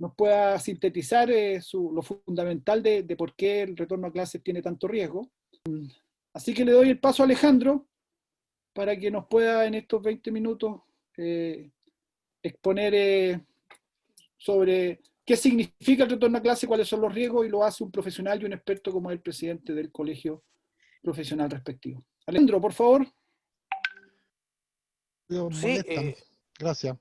nos pueda sintetizar lo fundamental de por qué el retorno a clases tiene tanto riesgo. Así que le doy el paso a Alejandro para que nos pueda en estos 20 minutos exponer sobre qué significa el retorno a clase, cuáles son los riesgos, y lo hace un profesional y un experto como el presidente del colegio profesional respectivo. Alejandro, por favor. Sí, Gracias.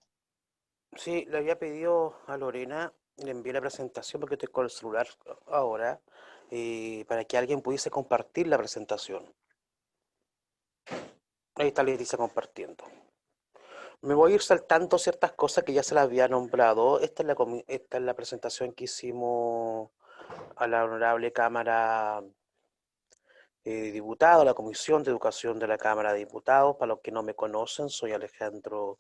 sí, le había pedido a Lorena, le envié la presentación porque estoy con el celular ahora, para que alguien pudiese compartir la presentación. Ahí está Leticia compartiendo. Me voy a ir saltando ciertas cosas que ya se las había nombrado. Esta es la presentación que hicimos a la honorable Cámara de Diputados, la Comisión de Educación de la Cámara de Diputados. Para los que no me conocen, soy Alejandro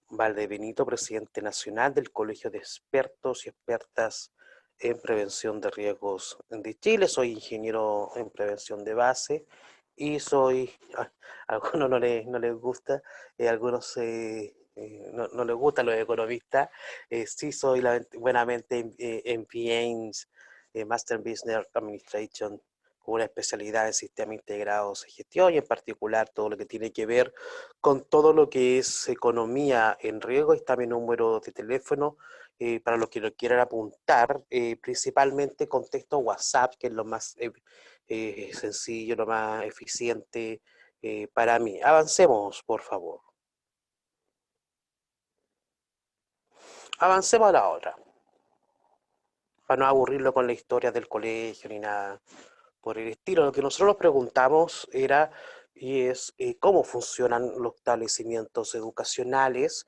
Valdebenito, presidente nacional del Colegio de Expertos y Expertas en Prevención de Riesgos de Chile. Soy ingeniero en prevención de base y a algunos no les gusta, algunos no les gustan los economistas. Sí soy buenamente MBA, Master in Business Administration, con una especialidad en sistemas integrados de gestión y en particular todo lo que tiene que ver con todo lo que es economía en riesgo. Está mi número de teléfono para los que lo quieran apuntar, principalmente con texto WhatsApp, que es lo más sencillo, lo más eficiente para mí. Avancemos, por favor. Avancemos a la otra, para no aburrirlo con la historia del colegio ni nada por el estilo. Lo que nosotros nos preguntamos era cómo funcionan los establecimientos educacionales,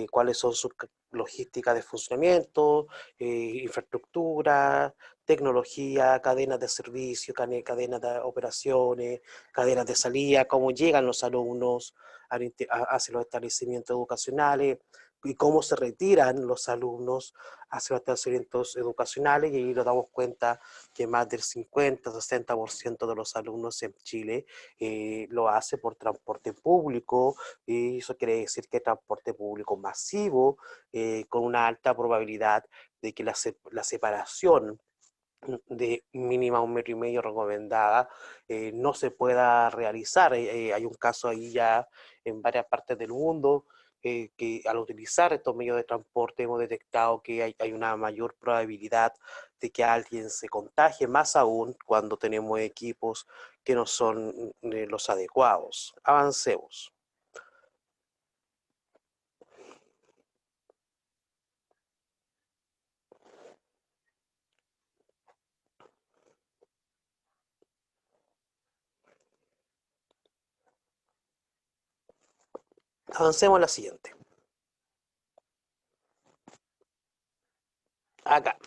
cuáles son sus logísticas de funcionamiento, infraestructura, tecnología, cadenas de servicio, cadenas de operaciones, cadenas de salida, cómo llegan los alumnos hacia los establecimientos educacionales y cómo se retiran los alumnos hacia los establecimientos educacionales, y ahí nos damos cuenta que más del 50-60% de los alumnos en Chile lo hace por transporte público, y eso quiere decir que transporte público masivo, con una alta probabilidad de que la separación de mínima 1,5 metros recomendada no se pueda realizar. Hay un caso ahí ya en varias partes del mundo, que al utilizar estos medios de transporte hemos detectado que hay una mayor probabilidad de que alguien se contagie, más aún cuando tenemos equipos que no son los adecuados. Avancemos. Avancemos a la siguiente. Acá.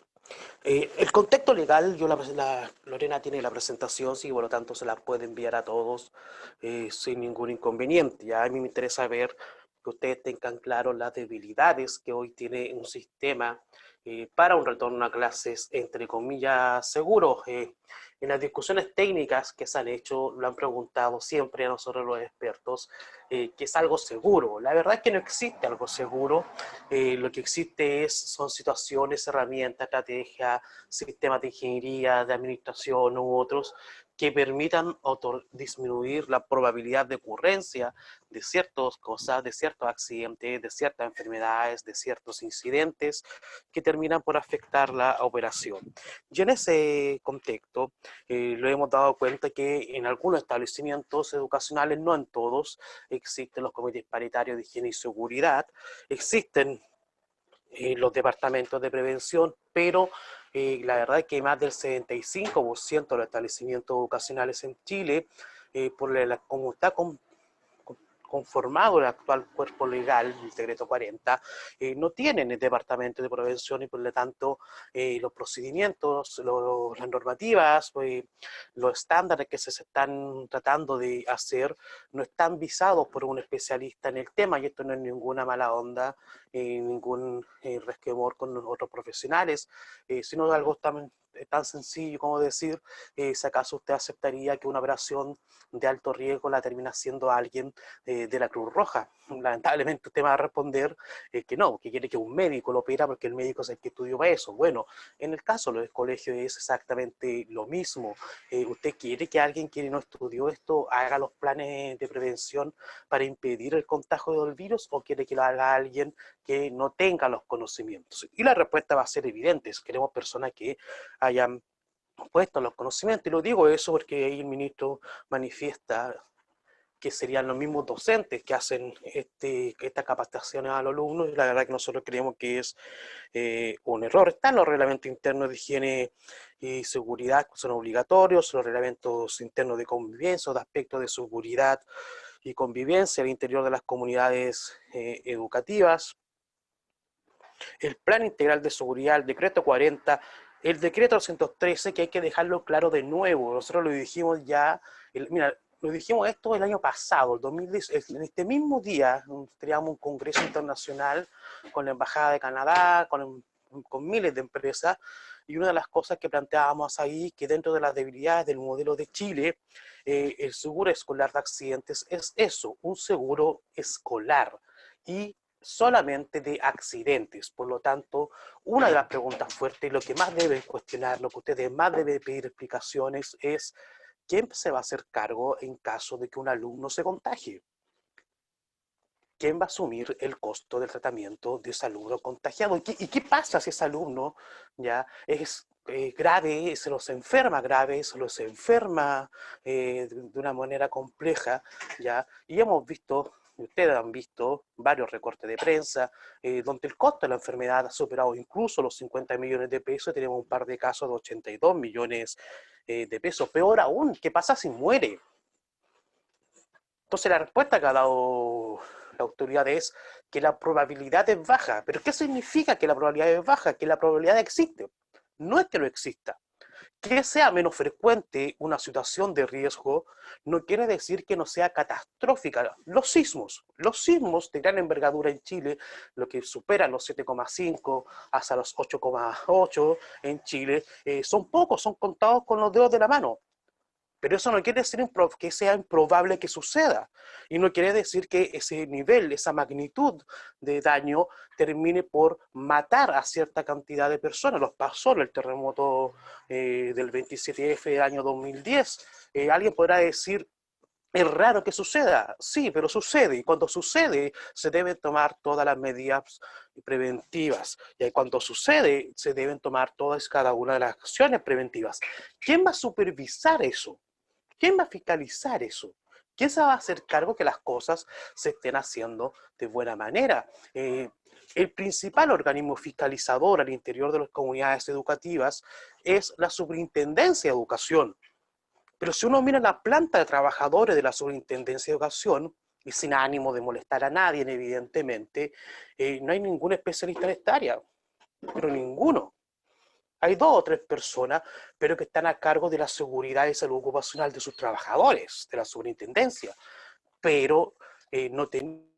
El contexto legal, Lorena tiene la presentación, sí, por lo tanto se la puede enviar a todos sin ningún inconveniente. Ya a mí me interesa ver que ustedes tengan claro las debilidades que hoy tiene un sistema para un retorno a clases, entre comillas, seguro. En las discusiones técnicas que se han hecho, lo han preguntado siempre a nosotros los expertos, que es algo seguro. La verdad es que no existe algo seguro. Lo que existe son situaciones, herramientas, estrategias, sistemas de ingeniería, de administración u otros que permitan disminuir la probabilidad de ocurrencia de ciertas cosas, de ciertos accidentes, de ciertas enfermedades, de ciertos incidentes que terminan por afectar la operación. Y en ese contexto, lo hemos dado cuenta que en algunos establecimientos educacionales, no en todos, existen los comités paritarios de higiene y seguridad, existen los departamentos de prevención, pero la verdad es que más del 75% de los establecimientos educacionales en Chile, como está conformado el actual cuerpo legal, el decreto 40, no tienen el departamento de prevención, y por lo tanto los procedimientos, las normativas, los estándares que se están tratando de hacer no están visados por un especialista en el tema, y esto no es ninguna mala onda, ningún resquemor con otros profesionales, sino algo es tan sencillo como decir si acaso usted aceptaría que una operación de alto riesgo la termina haciendo alguien de la Cruz Roja. Lamentablemente usted va a responder que no, que quiere que un médico lo opera porque el médico es el que estudió para eso. Bueno, en el caso del colegio es exactamente lo mismo. ¿Usted quiere que alguien que no estudió esto haga los planes de prevención para impedir el contagio del virus, o quiere que lo haga alguien que no tenga los conocimientos? Y la respuesta va a ser evidente. Queremos personas que hayan puesto los conocimientos. Y lo digo eso porque ahí el ministro manifiesta que serían los mismos docentes que hacen estas capacitaciones a los alumnos, y la verdad que nosotros creemos que es un error. Están los reglamentos internos de higiene y seguridad, que son obligatorios, los reglamentos internos de convivencia, de aspectos de seguridad y convivencia al interior de las comunidades educativas. El Plan Integral de Seguridad, el Decreto 40, el Decreto 213, que hay que dejarlo claro de nuevo. Nosotros lo dijimos ya, mira, lo dijimos esto el año pasado, el 2010, en este mismo día, teníamos un congreso internacional con la Embajada de Canadá, con miles de empresas, y una de las cosas que planteábamos ahí, que dentro de las debilidades del modelo de Chile, el seguro escolar de accidentes es eso, un seguro escolar, y solamente de accidentes. Por lo tanto, una de las preguntas fuertes y lo que más deben cuestionar, lo que ustedes más deben pedir explicaciones es ¿quién se va a hacer cargo en caso de que un alumno se contagie? ¿Quién va a asumir el costo del tratamiento de ese alumno contagiado? ¿Y qué pasa si ese alumno ya es grave, se los enferma grave, se los enferma de una manera compleja, ¿ya? Y hemos visto, ustedes han visto varios recortes de prensa, donde el costo de la enfermedad ha superado incluso los 50 millones de pesos, y tenemos un par de casos de 82 millones de pesos. Peor aún, ¿qué pasa si muere? Entonces la respuesta que ha dado la autoridad es que la probabilidad es baja. ¿Pero qué significa que la probabilidad es baja? Que la probabilidad existe. No es que no exista. Que sea menos frecuente una situación de riesgo no quiere decir que no sea catastrófica. Los sismos de gran envergadura en Chile, lo que superan los 7,5 hasta los 8,8 en Chile, son pocos, son contados con los dedos de la mano. Pero eso no quiere decir que sea improbable que suceda. Y no quiere decir que ese nivel, esa magnitud de daño termine por matar a cierta cantidad de personas. Los pasó en el terremoto del 27F del año 2010. Alguien podrá decir, es raro que suceda. Sí, pero sucede. Y cuando sucede, se deben tomar todas las medidas preventivas. Y cuando sucede, se deben tomar todas y cada una de las acciones preventivas. ¿Quién va a supervisar eso? ¿Quién va a fiscalizar eso? ¿Quién se va a hacer cargo que las cosas se estén haciendo de buena manera? El principal organismo fiscalizador al interior de las comunidades educativas es la Superintendencia de Educación. Pero si uno mira la planta de trabajadores de la Superintendencia de Educación, y sin ánimo de molestar a nadie, evidentemente, no hay ningún especialista en esta área, pero ninguno. Hay 2 o 3 personas, pero que están a cargo de la seguridad y salud ocupacional de sus trabajadores, de la superintendencia, pero no tienen...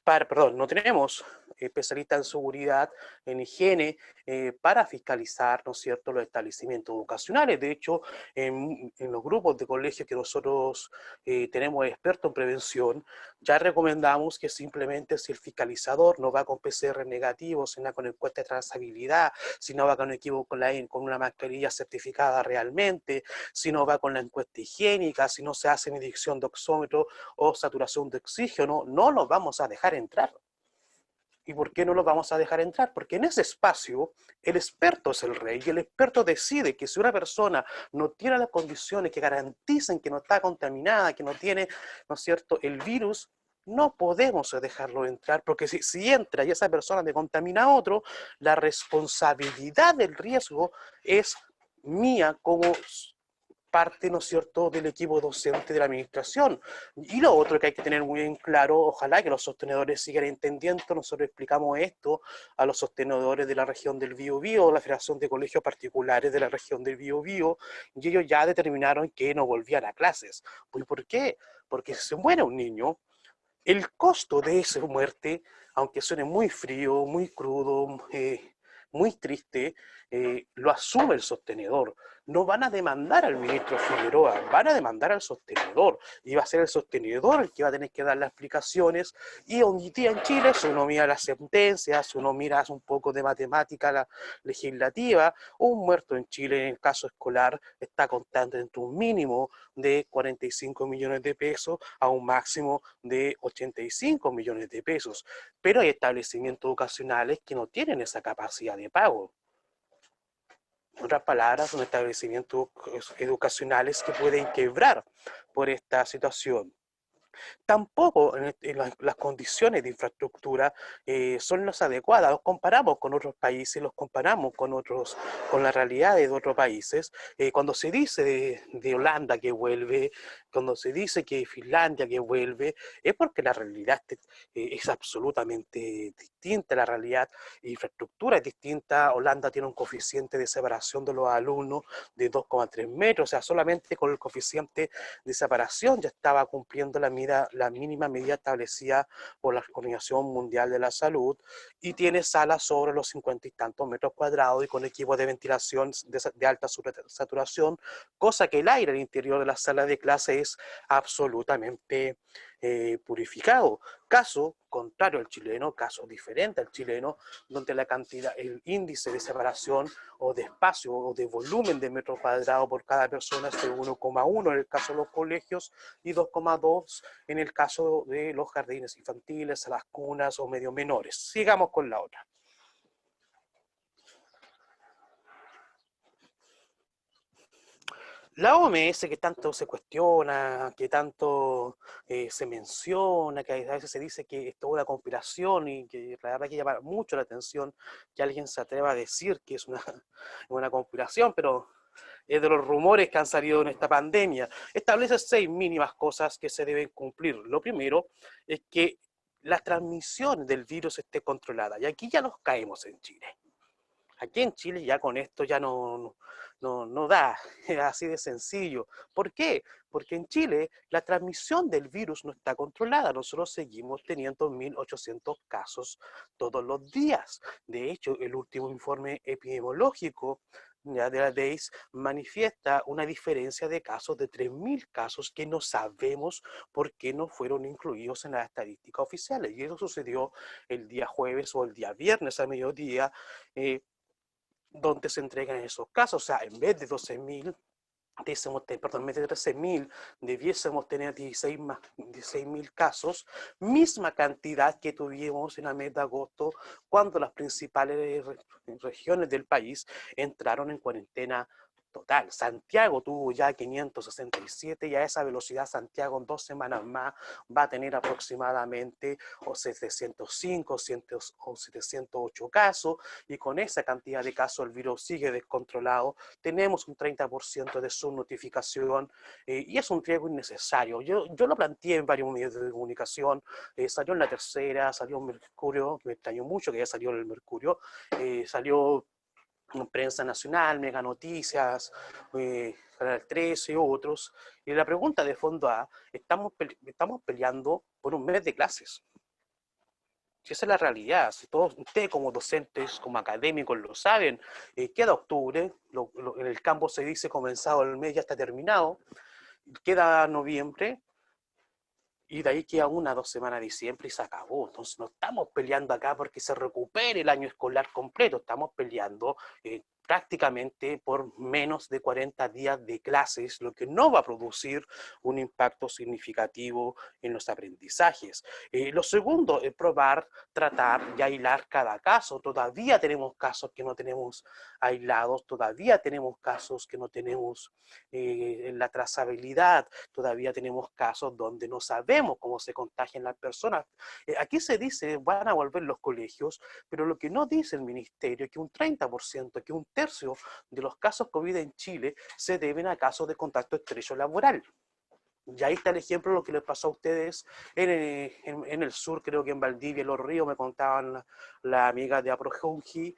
Perdón, no tenemos especialistas en seguridad, en higiene, para fiscalizar, ¿no es cierto?, los establecimientos educacionales. De hecho, en los grupos de colegios que nosotros tenemos expertos en prevención, ya recomendamos que simplemente si el fiscalizador no va con PCR negativos, sino con encuesta de trazabilidad, si no va con equipo con una mascarilla certificada realmente, si no va con la encuesta higiénica, si no se hace medición de oxímetro o saturación de oxígeno, no los vamos a dejar entrar. ¿Y por qué no los vamos a dejar entrar? Porque en ese espacio el experto es el rey, y el experto decide que si una persona no tiene las condiciones que garanticen que no está contaminada, que no tiene, ¿no es cierto?, el virus, no podemos dejarlo entrar, porque si entra y esa persona le contamina a otro, la responsabilidad del riesgo es mía como parte, ¿no es cierto?, del equipo docente de la administración. Y lo otro que hay que tener muy bien claro, ojalá que los sostenedores sigan entendiendo, nosotros explicamos esto a los sostenedores de la región del Biobío, la Federación de Colegios Particulares de la región del Biobío, y ellos ya determinaron que no volvían a clases. ¿Por qué? Porque si se muere un niño, El costo de esa muerte, aunque suene muy frío, muy crudo, muy triste, lo asume el sostenedor. No van a demandar al ministro Figueroa, van a demandar al sostenedor. Y va a ser el sostenedor el que va a tener que dar las explicaciones. Y hoy día en Chile, si uno mira las sentencias, si uno mira un poco de matemática legislativa, un muerto en Chile en el caso escolar está contando entre un mínimo de 45 millones de pesos a un máximo de 85 millones de pesos. Pero hay establecimientos educacionales que no tienen esa capacidad de pago. En otras palabras, son establecimientos educacionales que pueden quebrar por esta situación. Tampoco en las condiciones de infraestructura son las adecuadas. Los comparamos con otros países, los comparamos con la realidad de otros países. Cuando se dice de Holanda que vuelve, cuando se dice que Finlandia que vuelve, es porque la realidad es absolutamente distinta. La realidad, la infraestructura es distinta. Holanda tiene un coeficiente de separación de los alumnos de 2,3 metros, o sea, solamente con el coeficiente de separación ya estaba cumpliendo la mínima medida establecida por la Organización Mundial de la Salud, y tiene salas sobre los 50 y tantos metros cuadrados y con equipos de ventilación de alta saturación, cosa que el aire al interior de la sala de clase es absolutamente purificado. Caso contrario al chileno, caso diferente al chileno, donde la cantidad, el índice de separación o de espacio o de volumen de metro cuadrado por cada persona es de 1,1 en el caso de los colegios y 2,2 en el caso de los jardines infantiles, las cunas o medio menores. Sigamos con la otra. La OMS, que tanto se cuestiona, que tanto se menciona, que a veces se dice que es toda una conspiración y que la verdad que llama mucho la atención que alguien se atreva a decir que es una conspiración, pero es de los rumores que han salido en esta pandemia. Establece 6 mínimas cosas que se deben cumplir. Lo primero es que la transmisión del virus esté controlada. Y aquí ya nos caemos en Chile. Aquí en Chile ya con esto ya no da, es así de sencillo. ¿Por qué? Porque en Chile la transmisión del virus no está controlada. Nosotros seguimos teniendo 1.800 casos todos los días. De hecho, el último informe epidemiológico ya de la DEIS manifiesta una diferencia de casos de 3.000 casos que no sabemos por qué no fueron incluidos en las estadísticas oficiales. Y eso sucedió el día jueves o el día viernes a mediodía, donde se entregan esos casos. O sea, en vez de 12.000, perdón, en vez de 13.000, debiésemos tener 16.000 casos, misma cantidad que tuvimos en el mes de agosto, cuando las principales regiones del país entraron en cuarentena total. Santiago tuvo ya 567 y a esa velocidad Santiago en 2 semanas más va a tener aproximadamente o 705 o 708 casos, y con esa cantidad de casos el virus sigue descontrolado. Tenemos un 30% de subnotificación y es un riesgo innecesario. Yo lo planteé en varios medios de comunicación, salió en La Tercera, salió en Mercurio, me extrañó mucho que haya salido en el Mercurio, salió en Prensa Nacional, Mega Noticias, Canal 13 y otros. Y la pregunta de fondo A, estamos peleando por un mes de clases. Si esa es la realidad, si todos ustedes como docentes, como académicos lo saben, queda octubre, en el campo se dice comenzado el mes, ya está terminado, queda noviembre, y de ahí queda 1 o 2 semanas de diciembre y se acabó. Entonces no estamos peleando acá porque se recupere el año escolar completo, estamos peleando prácticamente por menos de 40 días de clases, lo que no va a producir un impacto significativo en los aprendizajes. Lo segundo es probar, tratar y aislar cada caso. Todavía tenemos casos que no tenemos aislados, todavía tenemos casos que no tenemos la trazabilidad, todavía tenemos casos donde no sabemos cómo se contagian las personas. Aquí se dice van a volver los colegios, pero lo que no dice el ministerio es que un 30%, que un tercio de los casos COVID en Chile se deben a casos de contacto estrecho laboral. Y ahí está el ejemplo de lo que les pasó a ustedes en el sur, creo que en Valdivia, en Los Ríos, me contaban la amiga de Aprojonji,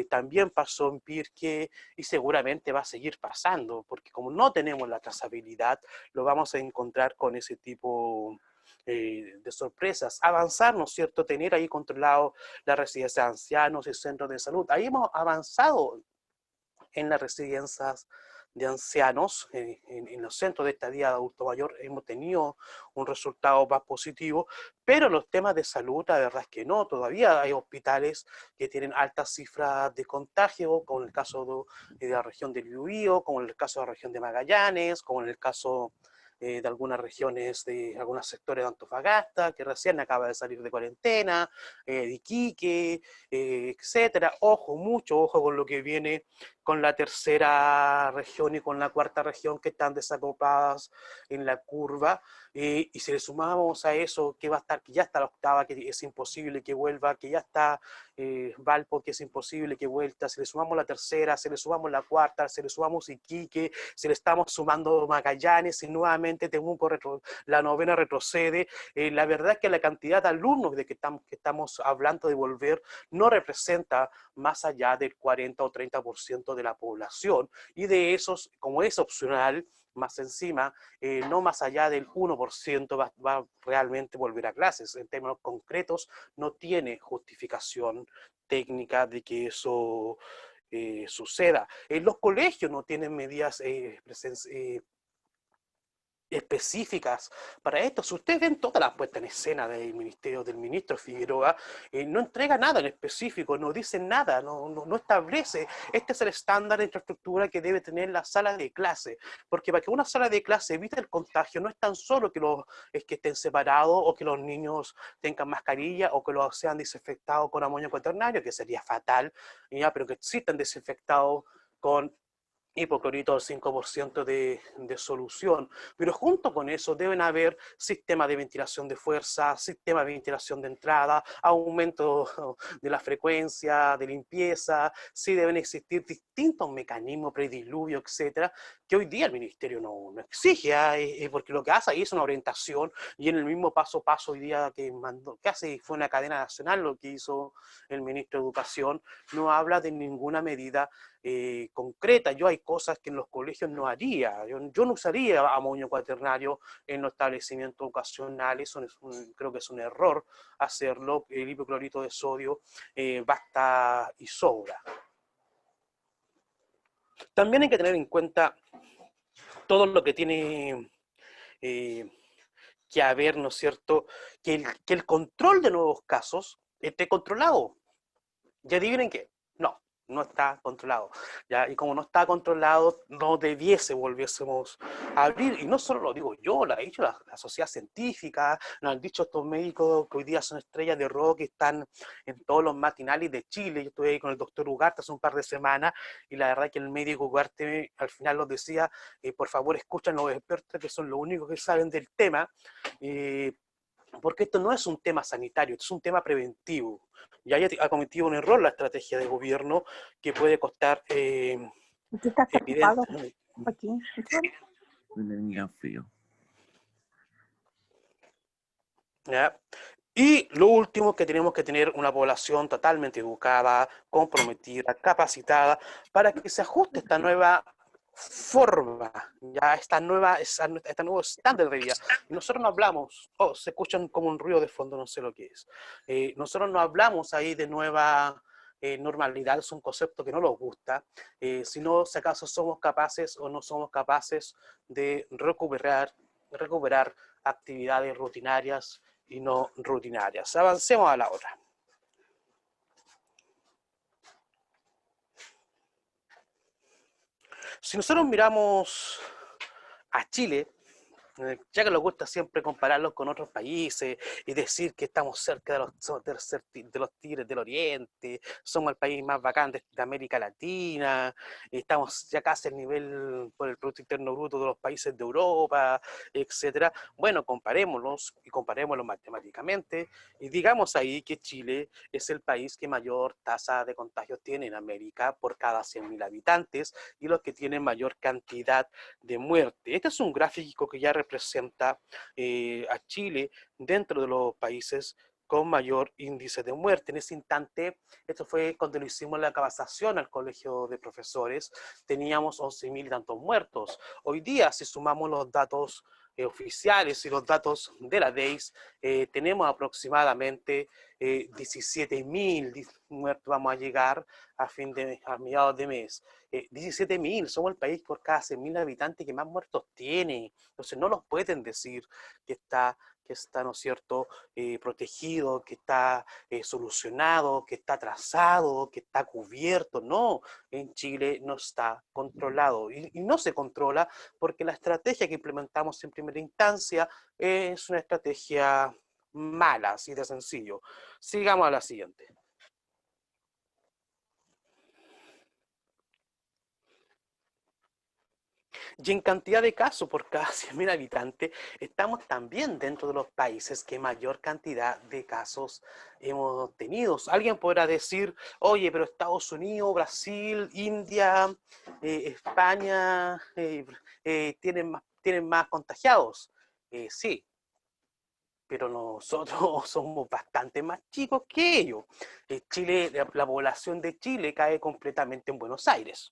también pasó en Pirque y seguramente va a seguir pasando, porque como no tenemos la trazabilidad, lo vamos a encontrar con ese tipo de sorpresas. Avanzar, ¿no es cierto? Tener ahí controlado la residencia de ancianos y centros de salud. Ahí hemos avanzado en las residencias de ancianos, en los centros de estadía de adulto mayor, hemos tenido un resultado más positivo, pero los temas de salud, la verdad es que no, todavía hay hospitales que tienen altas cifras de contagio, como en el caso de la región del Biobío, como en el caso de la región de Magallanes, como en el caso de algunas regiones, de algunos sectores de Antofagasta, que recién acaba de salir de cuarentena, de Iquique, etcétera. Ojo, mucho ojo con lo que viene con la tercera región y con la cuarta región, que están desacopladas en la curva, y si le sumamos a eso que va a estar, que ya está la octava, que es imposible que vuelva, que ya está Valpo, que es imposible que vuelva, si le sumamos la tercera, si le sumamos la cuarta, si le sumamos Iquique, si le estamos sumando Magallanes, y nuevamente Temuco, la novena retrocede, la verdad es que la cantidad de alumnos de que estamos hablando de volver no representa más allá del 40 o 30% de la población, y de esos, como es opcional, más encima, no más allá del 1% va a realmente volver a clases. En términos concretos, no tiene justificación técnica de que eso suceda. En los colegios no tienen medidas específicas para esto. Si ustedes ven toda la puesta en escena del ministerio del ministro Figueroa, no entrega nada en específico, no dice nada, no establece, este es el estándar de infraestructura que debe tener la sala de clase, porque para que una sala de clase evite el contagio no es tan solo es que estén separados o que los niños tengan mascarilla o que los sean desinfectados con amonio cuaternario, que sería fatal, ya, pero que existan desinfectados con hipoclorito al 5% de solución. Pero junto con eso deben haber sistemas de ventilación de fuerza, sistemas de ventilación de entrada, aumento de la frecuencia, de limpieza, sí deben existir distintos mecanismos prediluvio, etcétera, que hoy día el ministerio no exige, porque lo que hace ahí es una orientación, y en el mismo paso a paso hoy día que mandó, casi fue una cadena nacional lo que hizo el ministro de Educación, no habla de ninguna medida concreta. Yo hay cosas que en los colegios no haría. Yo no usaría amonio cuaternario en los establecimientos educacionales. Creo que es un error hacerlo. El hipoclorito de sodio basta y sobra. También hay que tener en cuenta todo lo que tiene que haber, ¿no es cierto? Que el control de nuevos casos esté controlado. Y adivinen qué, no está controlado. ¿Ya? Y como no está controlado, no volviésemos a abrir. Y no solo lo digo yo, lo ha dicho la sociedad científica, lo han dicho estos médicos que hoy día son estrellas de rock, que están en todos los matinales de Chile. Yo estuve ahí con el doctor Ugarte hace un par de semanas, y la verdad que el médico Ugarte al final nos decía, por favor escuchen los expertos que son los únicos que saben del tema, porque esto no es un tema sanitario, esto es un tema preventivo. Y ahí ha cometido un error la estrategia de gobierno que puede costar ¿Qué estás preocupado, evidente. Joaquín? Venga frío. ¿Ya? Y lo último, que tenemos que tener una población totalmente educada, comprometida, capacitada, para que se ajuste esta nueva forma, ya esta nuevo estándar de vida. Y nosotros no hablamos, se escuchan como un ruido de fondo, no sé lo que es. Nosotros no hablamos ahí de nueva normalidad, es un concepto que no nos gusta, sino si acaso somos capaces o no somos capaces de recuperar actividades rutinarias y no rutinarias. Avancemos a la otra. Si nosotros miramos a Chile, ya que nos gusta siempre compararlos con otros países y decir que estamos cerca de los tigres del oriente, somos el país más bacán de América Latina, estamos ya casi al nivel por el Producto Interno Bruto de los países de Europa, etcétera. Bueno, comparémoslos y comparémoslos matemáticamente y digamos ahí que Chile es el país que mayor tasa de contagios tiene en América por cada 100.000 habitantes y los que tienen mayor cantidad de muerte. Este es un gráfico que ya representa a Chile dentro de los países con mayor índice de muerte. En ese instante, esto fue cuando lo hicimos la capacitación al colegio de profesores, teníamos 11.000 y tantos muertos. Hoy día, si sumamos los datos oficiales y los datos de la DEIS, tenemos aproximadamente 17.000 muertos, vamos a llegar a mediados de mes. 17.000, somos el país por cada 100.000 habitantes que más muertos tiene. Entonces no nos pueden decir que está, ¿no es cierto?, protegido, que está solucionado, que está trazado, que está cubierto. No, en Chile no está controlado y no se controla porque la estrategia que implementamos en primera instancia es una estrategia mala, así de sencillo. Sigamos a la siguiente. Y en cantidad de casos por cada 100.000 habitantes, estamos también dentro de los países que mayor cantidad de casos hemos tenido. Alguien podrá decir, oye, pero Estados Unidos, Brasil, India, España, tienen más contagiados. Sí, pero nosotros somos bastante más chicos que ellos. Chile, la población de Chile cae completamente en Buenos Aires.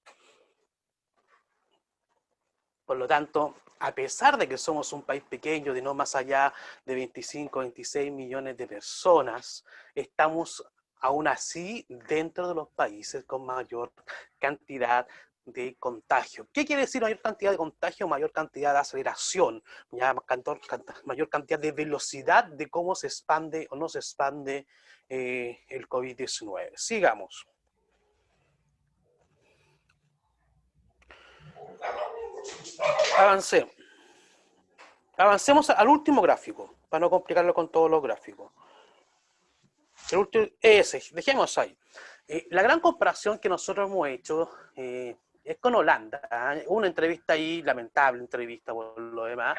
Por lo tanto, a pesar de que somos un país pequeño de no más allá de 25, 26 millones de personas, estamos aún así dentro de los países con mayor cantidad de contagio. ¿Qué quiere decir mayor cantidad de contagio? Mayor cantidad de aceleración, mayor cantidad de velocidad de cómo se expande o no se expande el COVID-19. Sigamos. Avancemos al último gráfico, para no complicarlo con todos los gráficos. El último, ese, dejemos ahí. La gran comparación que nosotros hemos hecho es con Holanda. Una entrevista ahí, lamentable entrevista por lo demás,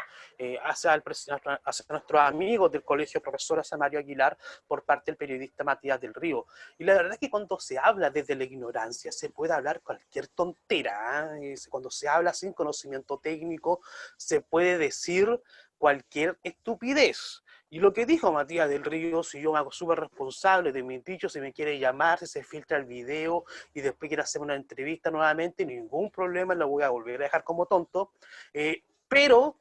hacia nuestros amigos del Colegio Profesor Mario Aguilar por parte del periodista Matías del Río. Y la verdad es que cuando se habla desde la ignorancia se puede hablar cualquier tontera. Cuando se habla sin conocimiento técnico se puede decir cualquier estupidez. Y lo que dijo Matías del Río, si yo me hago súper responsable de mis dichos, si me quiere llamar, si se filtra el video y después quiere hacer una entrevista nuevamente, ningún problema, lo voy a volver a dejar como tonto, pero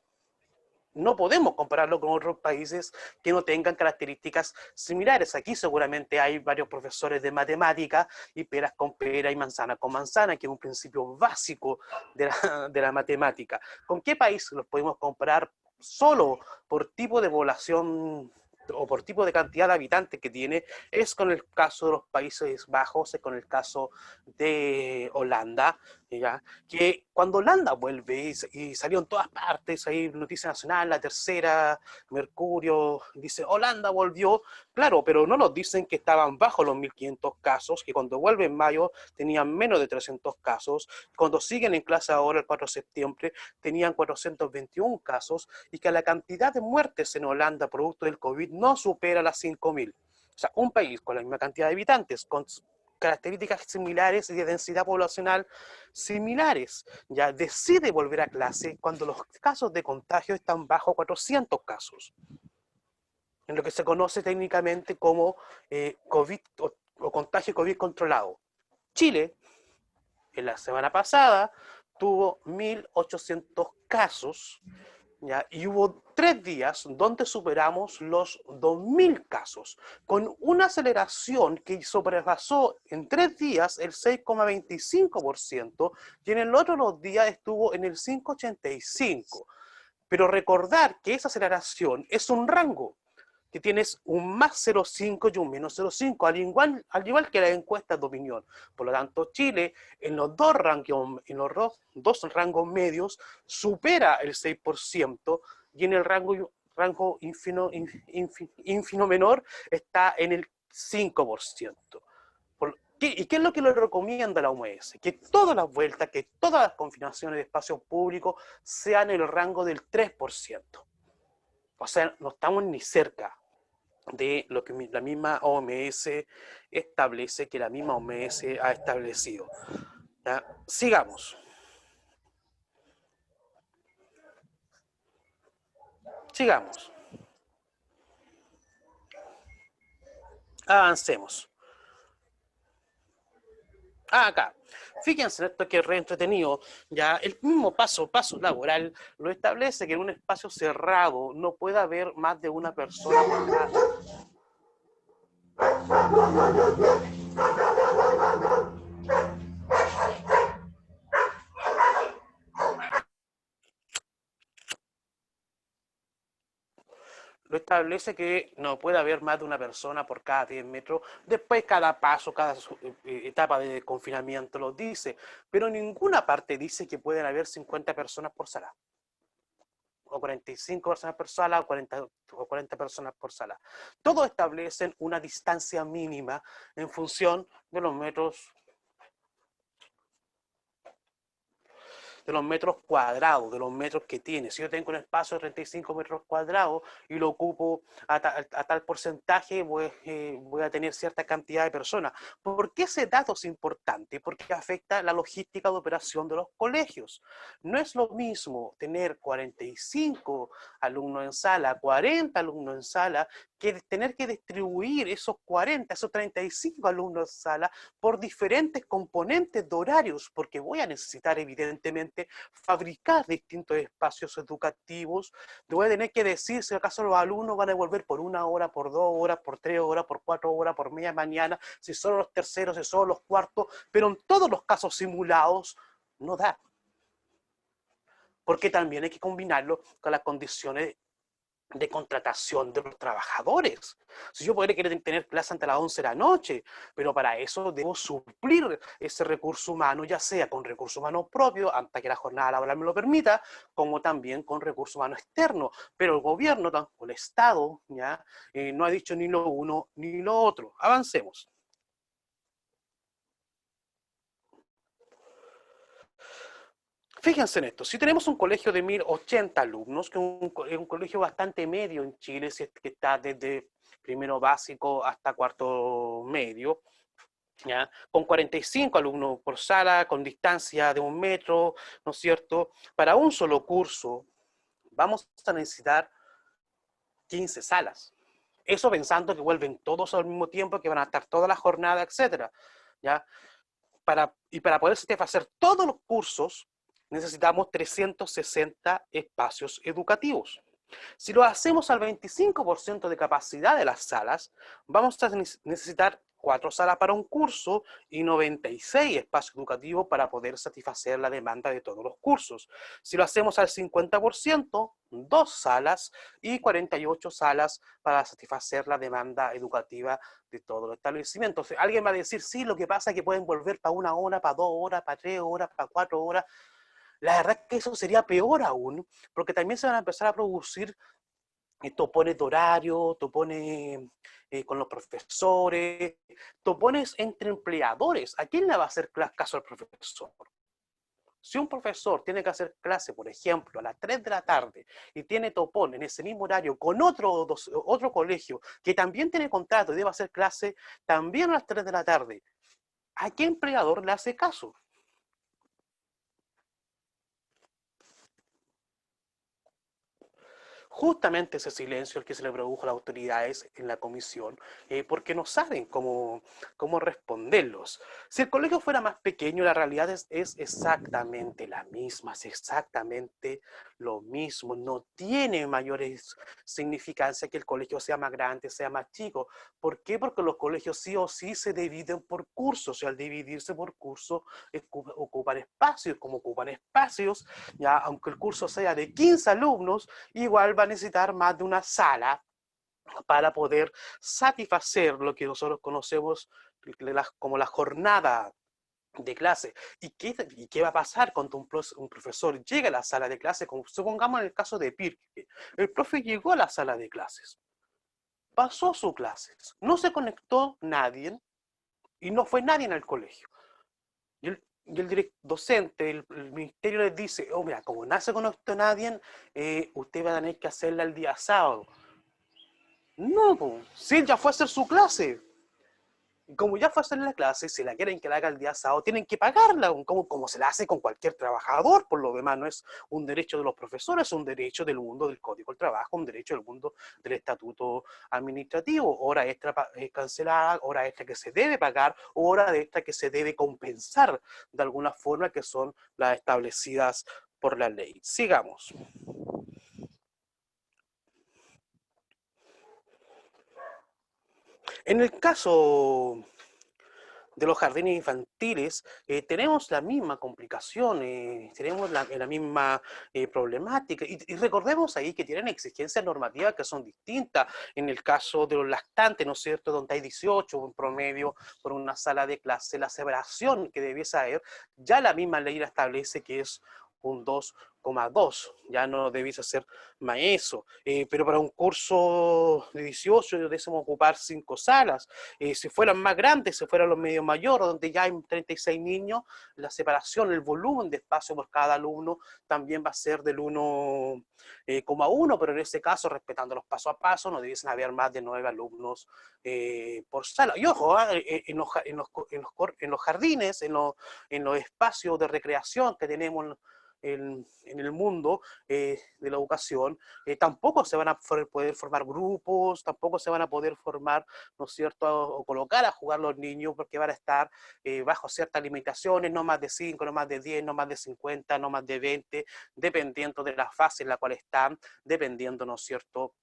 no podemos compararlo con otros países que no tengan características similares. Aquí seguramente hay varios profesores de matemática y peras con pera y manzana con manzana, que es un principio básico de la matemática. ¿Con qué país los podemos comparar solo por tipo de población o por tipo de cantidad de habitantes que tiene? Es con el caso de los Países Bajos, es con el caso de Holanda, ¿ya? Que cuando Holanda vuelve y salió en todas partes, ahí Noticia Nacional, La Tercera, Mercurio, dice Holanda volvió, claro, pero no nos dicen que estaban bajo los 1.500 casos, que cuando vuelve en mayo tenían menos de 300 casos, cuando siguen en clase ahora el 4 de septiembre tenían 421 casos, y que la cantidad de muertes en Holanda producto del COVID no supera las 5.000. O sea, un país con la misma cantidad de habitantes, con características similares y de densidad poblacional similares, ya decide volver a clase cuando los casos de contagio están bajo 400 casos, en lo que se conoce técnicamente como COVID o contagio COVID controlado. Chile, en la semana pasada, tuvo 1.800 casos, ¿ya? Y hubo 3 días donde superamos los 2.000 casos, con una aceleración que sobrepasó en 3 días el 6,25%, y en el otro los días estuvo en el 5,85%. Pero recordar que esa aceleración es un rango, que tienes un más 0,5 y un menos 0,5, al igual que las encuestas de opinión. Por lo tanto, Chile en los dos rangos medios supera el 6%, y en el rango ínfimo menor está en el 5%. ¿Y qué es lo que le recomienda la OMS? Que todas las vueltas, que todas las confinaciones de espacios públicos sean en el rango del 3%. O sea, no estamos ni cerca de lo que la misma OMS establece, que la misma OMS ha establecido. ¿Ya? Sigamos. Sigamos. Avancemos. Acá. Fíjense en esto que es re entretenido. Ya el mismo paso laboral lo establece que en un espacio cerrado no puede haber más de una persona por cada. Lo establece que no puede haber más de una persona por cada 10 metros. Después cada paso, cada etapa de confinamiento lo dice, pero en ninguna parte dice que pueden haber 50 personas por sala, o 45 personas por sala, o 40 personas por sala. Todos establecen una distancia mínima en función de los metros cuadrados, de los metros que tiene. Si yo tengo un espacio de 35 metros cuadrados y lo ocupo a tal porcentaje, voy a tener cierta cantidad de personas. ¿Por qué ese dato es importante? Porque afecta la logística de operación de los colegios. No es lo mismo tener 45 alumnos en sala, 40 alumnos en sala, que tener que distribuir esos 40, esos 35 alumnos en sala por diferentes componentes de horarios, porque voy a necesitar evidentemente fabricar distintos espacios educativos. Voy a tener que decir si acaso los alumnos van a volver por 1 hora, por 2 horas, por 3 horas, por 4 horas, por media mañana, si son los terceros, si son los cuartos, pero en todos los casos simulados no da. Porque también hay que combinarlo con las condiciones de contratación de los trabajadores. Si yo podría querer tener clase ante las 11 de la noche, pero para eso debo suplir ese recurso humano, ya sea con recurso humano propio, hasta que la jornada laboral me lo permita, como también con recurso humano externo. Pero el gobierno, o el Estado, ¿ya? No ha dicho ni lo uno ni lo otro. Avancemos. Fíjense en esto, si tenemos un colegio de 1080 alumnos, que es un colegio bastante medio en Chile, si es que está desde primero básico hasta cuarto medio, ¿ya? Con 45 alumnos por sala, con distancia de 1 metro, ¿no es cierto? Para un solo curso vamos a necesitar 15 salas. Eso pensando que vuelven todos al mismo tiempo, que van a estar toda la jornada, etcétera, ¿ya? Para poder satisfacer todos los cursos, necesitamos 360 espacios educativos. Si lo hacemos al 25% de capacidad de las salas, vamos a necesitar 4 salas para un curso y 96 espacios educativos para poder satisfacer la demanda de todos los cursos. Si lo hacemos al 50%, 2 salas y 48 salas para satisfacer la demanda educativa de todos los establecimientos. Alguien va a decir, sí, lo que pasa es que pueden volver para 1 hora, para 2 horas, para 3 horas, para 4 horas. La verdad es que eso sería peor aún, porque también se van a empezar a producir topones de horario, topones con los profesores, topones entre empleadores. ¿A quién le va a hacer caso al profesor? Si un profesor tiene que hacer clase, por ejemplo, a las 3 de la tarde y tiene topón en ese mismo horario con otro colegio que también tiene contrato y debe hacer clase también a las 3 de la tarde, ¿a qué empleador le hace caso? Justamente ese silencio el que se le produjo a las autoridades en la comisión, porque no saben cómo responderlos. Si el colegio fuera más pequeño, la realidad es exactamente la misma, es exactamente lo mismo. No tiene mayores significancia que el colegio sea más grande, sea más chico. ¿Por qué? Porque los colegios sí o sí se dividen por cursos, y al dividirse por cursos ocupan espacios, como ocupan espacios, ya aunque el curso sea de 15 alumnos, igual va a necesitar más de una sala para poder satisfacer lo que nosotros conocemos como la jornada de clase. ¿Y qué va a pasar cuando un profesor llega a la sala de clase? Como supongamos en el caso de Pirque, el profe llegó a la sala de clases, pasó sus clases, no se conectó nadie y no fue nadie en el colegio. Y el docente, el ministerio les dice, oh, mira, como no se conectó nadie, usted va a tener que hacerla el día sábado. No, pues, sí, ya fue a hacer su clase. como ya fue a hacer la clase, si la quieren que la haga el día sábado, tienen que pagarla, como se la hace con cualquier trabajador. Por lo demás, no es un derecho de los profesores, es un derecho del mundo del Código del Trabajo, un derecho del mundo del estatuto administrativo. Hora extra cancelada, hora extra que se debe pagar, hora extra que se debe compensar de alguna forma, que son las establecidas por la ley. Sigamos. En el caso de los jardines infantiles, tenemos la misma complicación, tenemos la misma problemática, y recordemos ahí que tienen exigencias normativas que son distintas. En el caso de los lactantes, ¿no es cierto?, donde hay 18 en promedio por una sala de clase, la separación que debiese haber, ya la misma ley la establece que es un 2,2, ya no debiese ser más eso, pero para un curso de 18 debiésemos ocupar 5 salas. Si fueran más grandes, si fueran los medios mayores, donde ya hay 36 niños, la separación, el volumen de espacio por cada alumno también va a ser del 1,1, pero en ese caso, respetando los paso a paso, no debiesen haber más de 9 alumnos por sala. Y ojo, en los jardines, en los espacios de recreación que tenemos en el mundo de la educación, tampoco se van a poder formar grupos, tampoco se van a poder formar, ¿no es cierto?, o colocar a jugar los niños, porque van a estar bajo ciertas limitaciones, no más de 5, no más de 10, no más de 50, no más de 20, dependiendo de la fase en la cual están, dependiendo, ¿no es cierto?,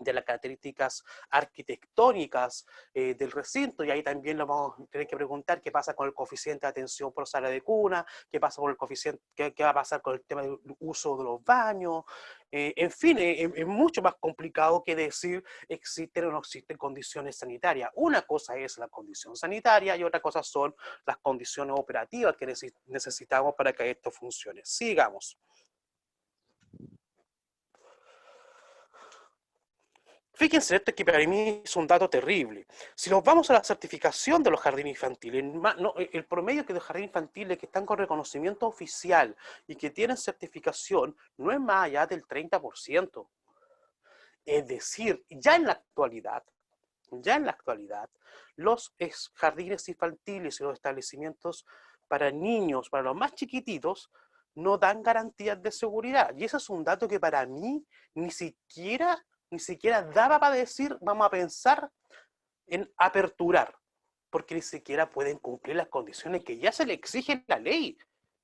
de las características arquitectónicas del recinto. Y ahí también lo vamos a tener que preguntar qué pasa con el coeficiente de atención por sala de cuna, qué pasa con el coeficiente, qué va a pasar con el tema del uso de los baños. En fin, es mucho más complicado que decir existen o no existen condiciones sanitarias. Una cosa es la condición sanitaria y otra cosa son las condiciones operativas que necesitamos para que esto funcione. Sigamos. Fíjense, esto que para mí es un dato terrible. Si nos vamos a la certificación de los jardines infantiles, el promedio de los jardines infantiles que están con reconocimiento oficial y que tienen certificación no es más allá del 30%. Es decir, ya en la actualidad, los jardines infantiles y los establecimientos para niños, para los más chiquititos, no dan garantías de seguridad. Y ese es un dato que para mí ni siquiera daba para decir, vamos a pensar en aperturar, porque ni siquiera pueden cumplir las condiciones que ya se le exige la ley.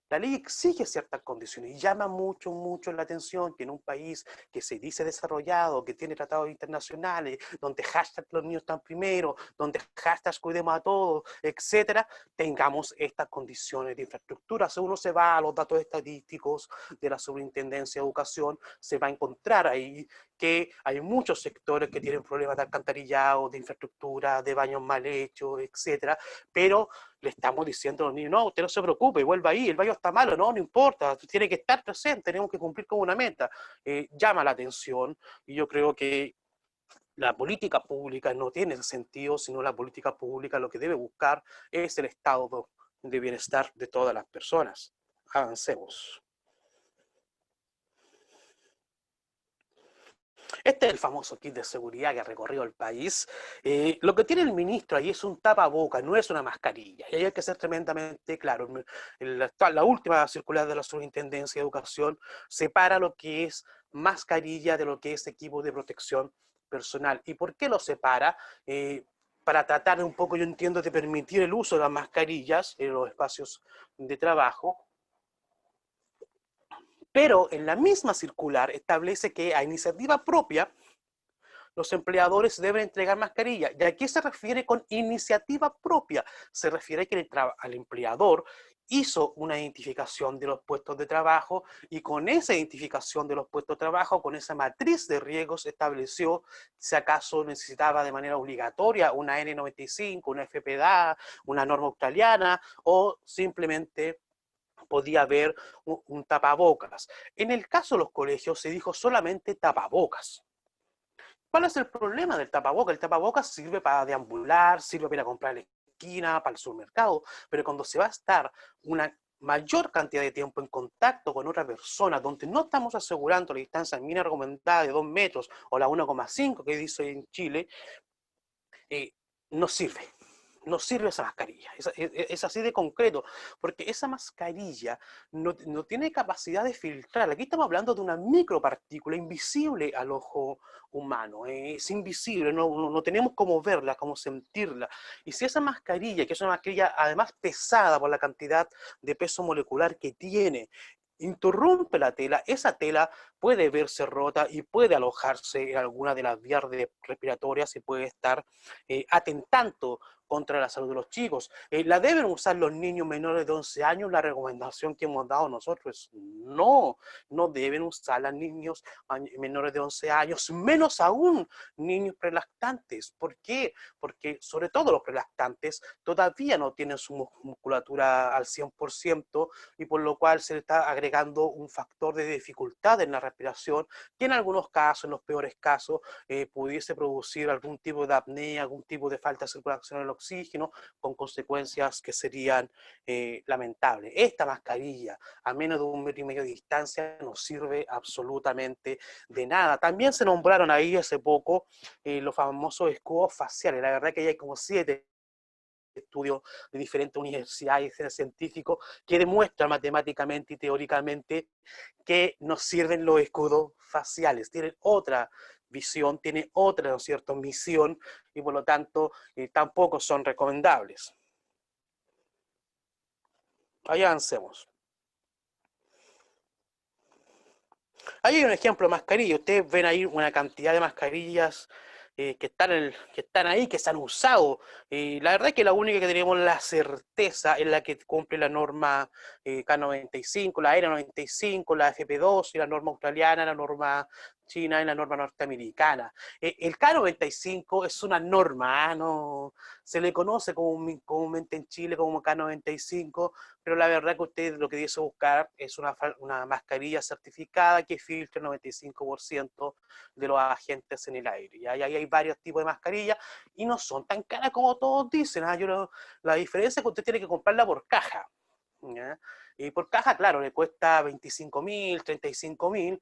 La ley exige ciertas condiciones y llama mucho, mucho la atención que en un país que se dice desarrollado, que tiene tratados internacionales, donde hashtag los niños están primero, donde hashtag cuidemos a todos, etcétera, tengamos estas condiciones de infraestructura. Si uno se va a los datos estadísticos de la Superintendencia de Educación, se va a encontrar ahí que hay muchos sectores que tienen problemas de alcantarillado, de infraestructura, de baños mal hechos, etcétera, pero le estamos diciendo a los niños, no, usted no se preocupe, vuelva ahí, el baño está malo, no importa, tiene que estar presente, tenemos que cumplir con una meta. Llama la atención, y yo creo que la política pública no tiene ese sentido, sino la política pública lo que debe buscar es el estado de bienestar de todas las personas. Avancemos. Este es el famoso kit de seguridad que ha recorrido el país. Lo que tiene el ministro ahí es un tapaboca, no es una mascarilla. Y ahí hay que ser tremendamente claro. La última circular de la Superintendencia de Educación separa lo que es mascarilla de lo que es equipo de protección personal. ¿Y por qué lo separa? Para tratar de un poco, yo entiendo, de permitir el uso de las mascarillas en los espacios de trabajo. Pero en la misma circular establece que a iniciativa propia los empleadores deben entregar mascarilla. ¿Y a qué se refiere con iniciativa propia? Se refiere a que el empleador hizo una identificación de los puestos de trabajo y con esa identificación de los puestos de trabajo, con esa matriz de riesgos, estableció si acaso necesitaba de manera obligatoria una N95, una FPDA, una norma australiana o simplemente podía haber un tapabocas. En el caso de los colegios se dijo solamente tapabocas. ¿Cuál es el problema del tapabocas? El tapabocas sirve para deambular, sirve para comprar en la esquina, para el supermercado, pero cuando se va a estar una mayor cantidad de tiempo en contacto con otra persona, donde no estamos asegurando la distancia mínima recomendada de 2 metros o la 1,5 que dice en Chile, no sirve. no sirve esa mascarilla. Es así de concreto, porque esa mascarilla no tiene capacidad de filtrar. Aquí estamos hablando de una micropartícula invisible al ojo humano. Es invisible, no tenemos cómo verla, cómo sentirla. Y si esa mascarilla, que es una mascarilla además pesada por la cantidad de peso molecular que tiene, interrumpe la tela, esa tela puede verse rota y puede alojarse en alguna de las vías respiratorias y puede estar atentando contra la salud de los chicos. ¿La deben usar los niños menores de 11 años? La recomendación que hemos dado nosotros es no deben usar los niños menores de 11 años, menos aún niños prelactantes. ¿Por qué? Porque sobre todo los prelactantes todavía no tienen su musculatura al 100% y por lo cual se le está agregando un factor de dificultad en la respiración que en algunos casos, en los peores casos, pudiese producir algún tipo de apnea, algún tipo de falta de circulación del oxígeno, con consecuencias que serían lamentables. Esta mascarilla, a menos de 1,5 metros de distancia, no sirve absolutamente de nada. También se nombraron ahí hace poco los famosos escudos faciales. La verdad que ya hay como 7 estudios de diferentes universidades y científicos que demuestran matemáticamente y teóricamente que nos sirven los escudos faciales. Tienen otra visión, tienen otra, ¿no es cierto?, misión y por lo tanto tampoco son recomendables. Ahí avancemos. Ahí hay un ejemplo de mascarilla. Ustedes ven ahí una cantidad de mascarillas que están ahí, que se han usado. La verdad es que la única que tenemos la certeza es la que cumple la norma K95, la ERA95, la FP2 y la norma australiana, la norma china y la norma norteamericana. El K95 es una norma, no se le conoce comúnmente en Chile como K95, pero la verdad que usted lo que dice buscar es una mascarilla certificada que filtre el 95% de los agentes en el aire. Y ahí hay varios tipos de mascarillas y no son tan caras como todos dicen. La diferencia es que usted tiene que comprarla por caja. ¿Ya? Y por caja, claro, le cuesta 25.000, 35.000,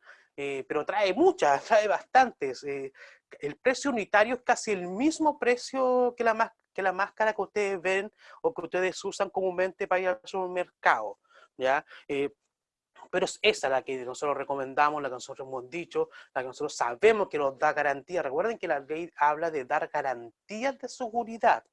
pero trae muchas, trae bastantes. El precio unitario es casi el mismo precio que la máscara que ustedes ven o que ustedes usan comúnmente para ir al supermercado, ¿ya? Pero es esa la que nosotros recomendamos, la que nosotros hemos dicho, la que nosotros sabemos que nos da garantía. Recuerden que la ley habla de dar garantías de seguridad.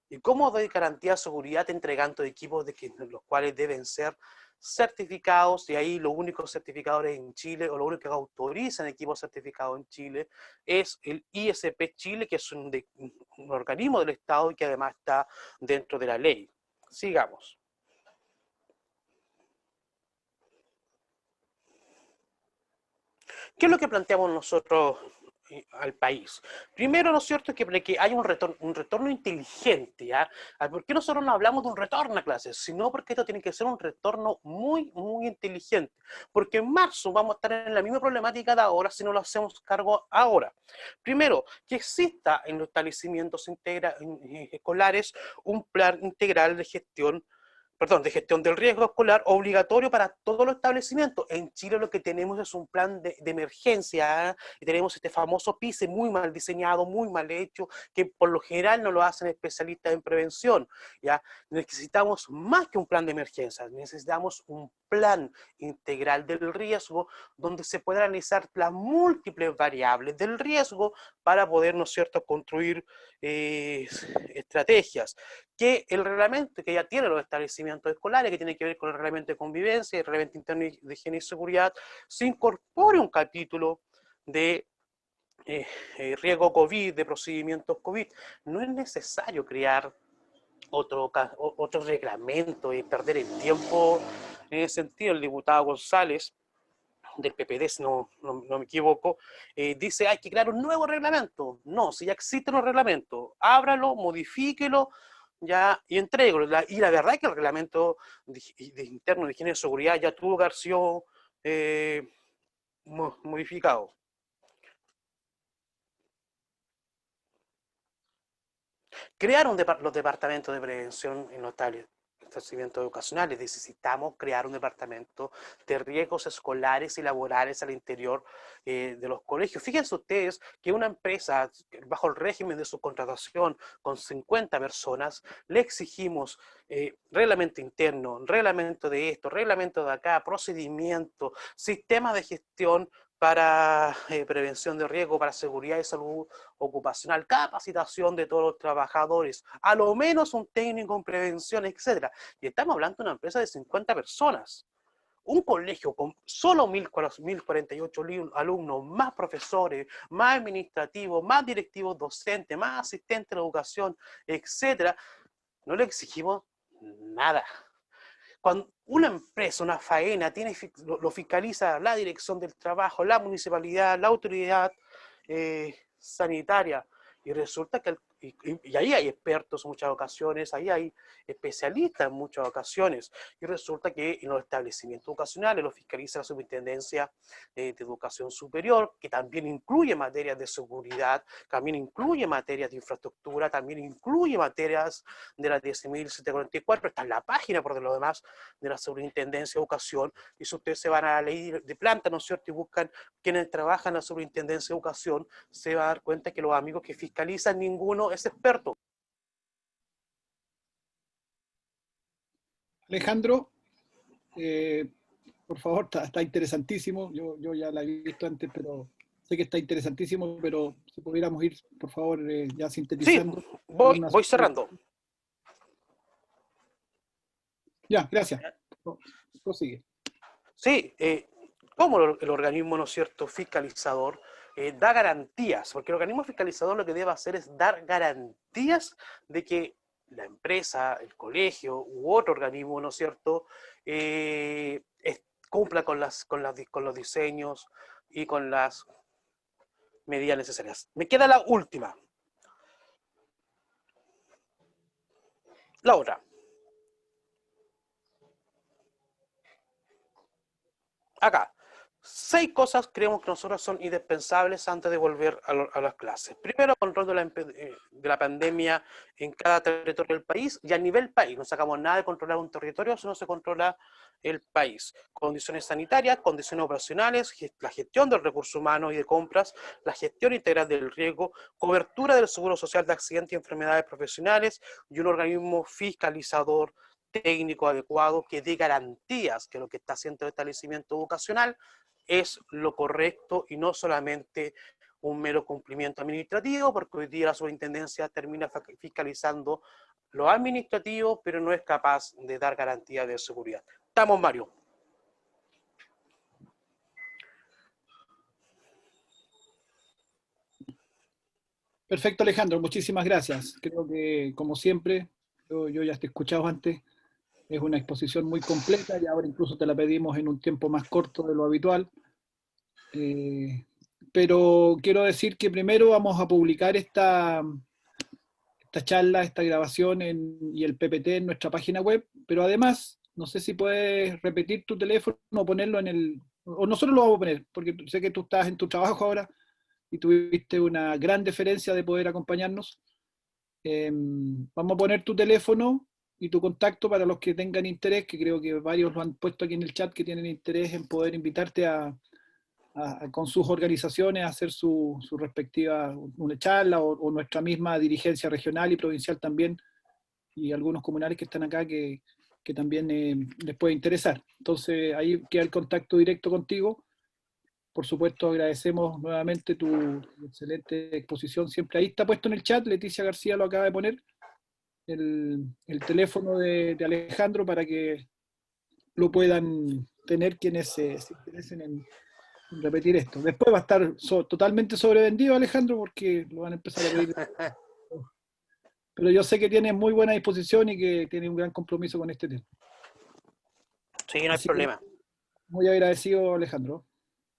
¿Y cómo doy garantía de seguridad entregando equipos los cuales deben ser certificados? Y ahí los únicos certificadores en Chile, o los únicos que autorizan equipos certificados en Chile, es el ISP Chile, que es un organismo del Estado y que además está dentro de la ley. Sigamos. ¿Qué es lo que planteamos nosotros al país? Primero, ¿no es cierto?, que hay un retorno inteligente, ¿ya? ¿Por qué nosotros no hablamos de un retorno a clases? Sino porque esto tiene que ser un retorno muy, muy inteligente. Porque en marzo vamos a estar en la misma problemática de ahora si no lo hacemos cargo ahora. Primero, que exista en los establecimientos escolares un plan integral de gestión del riesgo escolar obligatorio para todos los establecimientos. En Chile lo que tenemos es un plan de emergencia, ¿eh? Y tenemos este famoso PICE muy mal diseñado, muy mal hecho, que por lo general no lo hacen especialistas en prevención, ¿ya? Necesitamos más que un plan de emergencia, necesitamos un plan integral del riesgo donde se puedan analizar las múltiples variables del riesgo para poder, ¿no es cierto?, construir estrategias. Que el reglamento que ya tiene los establecimientos escolares, que tiene que ver con el reglamento de convivencia y el reglamento interno de higiene y seguridad, se incorpore un capítulo de riesgo COVID, de procedimientos COVID. No es necesario crear otro reglamento y perder el tiempo en ese sentido. El diputado González del PPD, si no me equivoco, dice hay que crear un nuevo reglamento. No, si ya existe un reglamento, ábralo, modifíquelo, ya, y entrégalo. Y la verdad es que el reglamento de interno de higiene y seguridad ya tuvo que haber sido modificado. Crearon los departamentos de prevención en los establecimientos educacionales. Necesitamos crear un departamento de riesgos escolares y laborales al interior de los colegios. Fíjense ustedes que una empresa, bajo el régimen de subcontratación, con 50 personas, le exigimos reglamento interno, reglamento de esto, reglamento de acá, procedimiento, sistema de gestión para prevención de riesgo, para seguridad y salud ocupacional, capacitación de todos los trabajadores, a lo menos un técnico en prevención, etc. Y estamos hablando de una empresa de 50 personas. Un colegio con solo 1048 alumnos, más profesores, más administrativos, más directivos docentes, más asistentes de educación, etc. No le exigimos nada. Cuando una empresa, una faena, lo fiscaliza la dirección del trabajo, la municipalidad, la autoridad sanitaria, y resulta que y ahí hay expertos en muchas ocasiones, ahí hay especialistas en muchas ocasiones, y resulta que en los establecimientos educacionales lo fiscaliza la Superintendencia de Educación Superior, que también incluye materias de seguridad, también incluye materias de infraestructura, también incluye materias de la 10.744, está en la página por lo demás de la Superintendencia de Educación, y si ustedes se van a la ley de planta, ¿no es cierto?, y buscan quienes trabajan en la Superintendencia de Educación, se va a dar cuenta que los amigos que fiscalizan, ninguno es experto. Alejandro, por favor, está interesantísimo. Yo ya la he visto antes, pero sé que está interesantísimo, pero si pudiéramos ir, por favor, ya sintetizando. Sí, voy cerrando. Ya, gracias. Prosigue. Sí, como el organismo, ¿no es cierto?, fiscalizador da garantías, porque el organismo fiscalizador lo que debe hacer es dar garantías de que la empresa, el colegio u otro organismo, ¿no es cierto?, cumpla con los diseños y con las medidas necesarias. Me queda la última. La otra. Acá. 6 cosas creemos que nosotros son indispensables antes de volver a las clases. Primero, control de la pandemia en cada territorio del país y a nivel país. No sacamos nada de controlar un territorio si no se controla el país. Condiciones sanitarias, condiciones operacionales, la gestión del recurso humano y de compras, la gestión integral del riesgo, cobertura del seguro social de accidentes y enfermedades profesionales y un organismo fiscalizador técnico adecuado que dé garantías que lo que está haciendo el establecimiento educacional es lo correcto y no solamente un mero cumplimiento administrativo, porque hoy día la superintendencia termina fiscalizando lo administrativo, pero no es capaz de dar garantía de seguridad. Estamos, Mario. Perfecto, Alejandro, muchísimas gracias. Creo que, como siempre, yo ya te he escuchado antes, es una exposición muy completa y ahora incluso te la pedimos en un tiempo más corto de lo habitual. Pero quiero decir que primero vamos a publicar esta charla, esta grabación y el PPT en nuestra página web, pero además, no sé si puedes repetir tu teléfono o ponerlo o nosotros lo vamos a poner, porque sé que tú estás en tu trabajo ahora y tuviste una gran deferencia de poder acompañarnos. Vamos a poner tu teléfono y tu contacto para los que tengan interés, que creo que varios lo han puesto aquí en el chat, que tienen interés en poder invitarte con sus organizaciones a hacer su respectiva una charla o nuestra misma dirigencia regional y provincial también, y algunos comunales que están acá que también les puede interesar. Entonces ahí queda el contacto directo contigo. Por supuesto, agradecemos nuevamente tu excelente exposición siempre. Ahí está puesto en el chat, Leticia García lo acaba de poner, el teléfono de Alejandro para que lo puedan tener quienes se interesen en repetir esto. Después va a estar totalmente sobrevendido, Alejandro, porque lo van a empezar a pedir. Pero yo sé que tiene muy buena disposición y que tiene un gran compromiso con este tema. Sí, no hay problema. Muy agradecido, Alejandro.